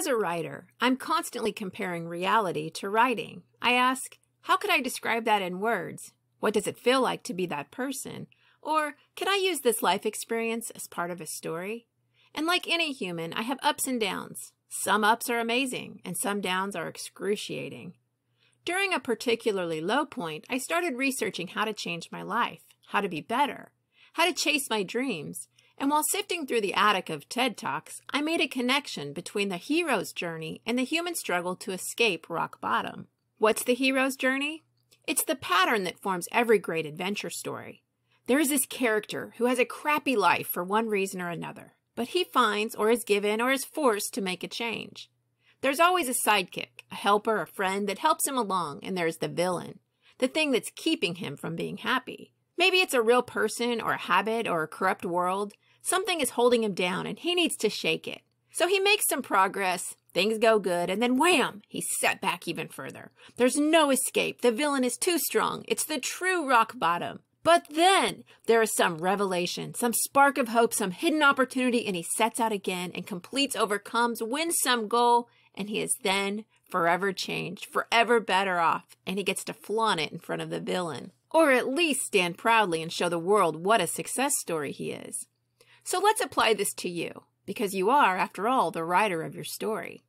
As a writer, I'm constantly comparing reality to writing. I ask, how could I describe that in words? What does it feel like to be that person? Or can I use this life experience as part of a story? And like any human, I have ups and downs. Some ups are amazing, and some downs are excruciating. During a particularly low point, I started researching how to change my life, how to be better, how to chase my dreams. And while sifting through the attic of TED Talks, I made a connection between the hero's journey and the human struggle to escape rock bottom. What's the hero's journey? It's the pattern that forms every great adventure story. There is this character who has a crappy life for one reason or another, but he finds or is given or is forced to make a change. There's always a sidekick, a helper, a friend that helps him along, and there's the villain, the thing that's keeping him from being happy. Maybe it's a real person or a habit or a corrupt world. Something is holding him down and he needs to shake it. So he makes some progress, things go good, and then wham, he's set back even further. There's no escape. The villain is too strong. It's the true rock bottom. But then there is some revelation, some spark of hope, some hidden opportunity, and he sets out again and completes, overcomes, wins some goal, and he is then forever changed, forever better off, and he gets to flaunt it in front of the villain. Or at least stand proudly and show the world what a success story he is. So let's apply this to you, because you are, after all, the writer of your story.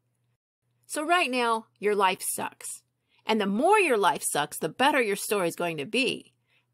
So right now, your life sucks. And the more your life sucks, the better your story is going to be.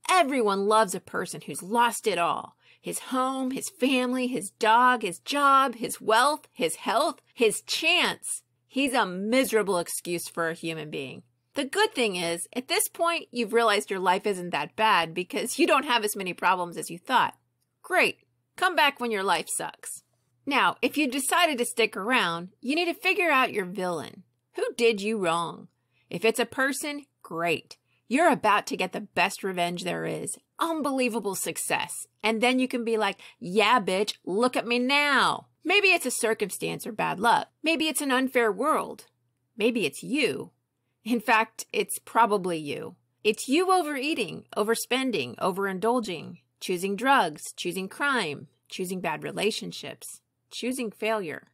Everyone loves a person who's lost it all. His home, his family, his dog, his job, his wealth, his health, his chance. He's a miserable excuse for a human being. The good thing is, at this point, you've realized your life isn't that bad because you don't have as many problems as you thought. Great. Come back when your life sucks. Now, if you decided to stick around, you need to figure out your villain. Who did you wrong? If it's a person, great. You're about to get the best revenge there is. Unbelievable success. And then you can be like, yeah, bitch, look at me now. Maybe it's a circumstance or bad luck. Maybe it's an unfair world. Maybe it's you. In fact, it's probably you. It's you overeating, overspending, overindulging, choosing drugs, choosing crime, choosing bad relationships, choosing failure.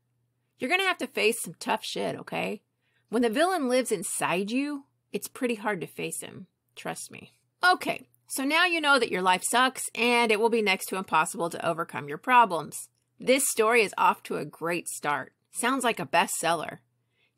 You're going to have to face some tough shit, okay? When the villain lives inside you, it's pretty hard to face him. Trust me. Okay, so now you know that your life sucks and it will be next to impossible to overcome your problems. This story is off to a great start. Sounds like a bestseller.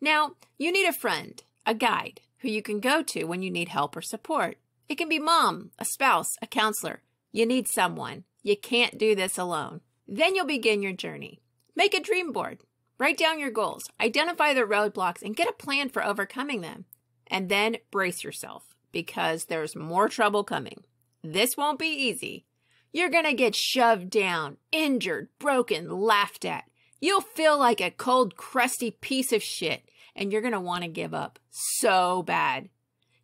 Now, you need a friend, a guide, who you can go to when you need help or support. It can be mom, a spouse, a counselor. You need someone. You can't do this alone. Then you'll begin your journey. Make a dream board. Write down your goals. Identify the roadblocks and get a plan for overcoming them. And then brace yourself because there's more trouble coming. This won't be easy. You're going to get shoved down, injured, broken, laughed at. You'll feel like a cold, crusty piece of shit, and you're going to want to give up so bad.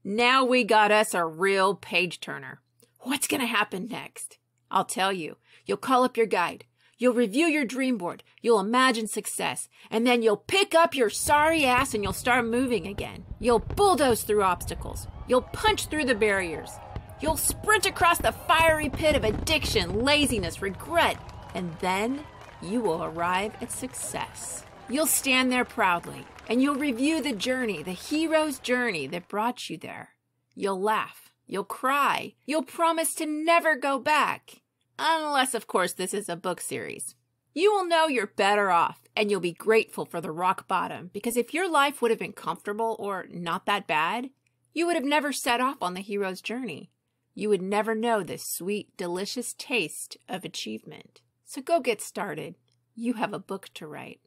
Now we got us a real page turner. What's going to happen next? I'll tell you. You'll call up your guide. You'll review your dream board. You'll imagine success. And then you'll pick up your sorry ass and you'll start moving again. You'll bulldoze through obstacles. You'll punch through the barriers. You'll sprint across the fiery pit of addiction, laziness, regret. And then you will arrive at success. You'll stand there proudly and you'll review the journey, the hero's journey that brought you there. You'll laugh. You'll cry. You'll promise to never go back. Unless, of course, this is a book series. You will know you're better off and you'll be grateful for the rock bottom because if your life would have been comfortable or not that bad, you would have never set off on the hero's journey. You would never know the sweet, delicious taste of achievement. So go get started. You have a book to write.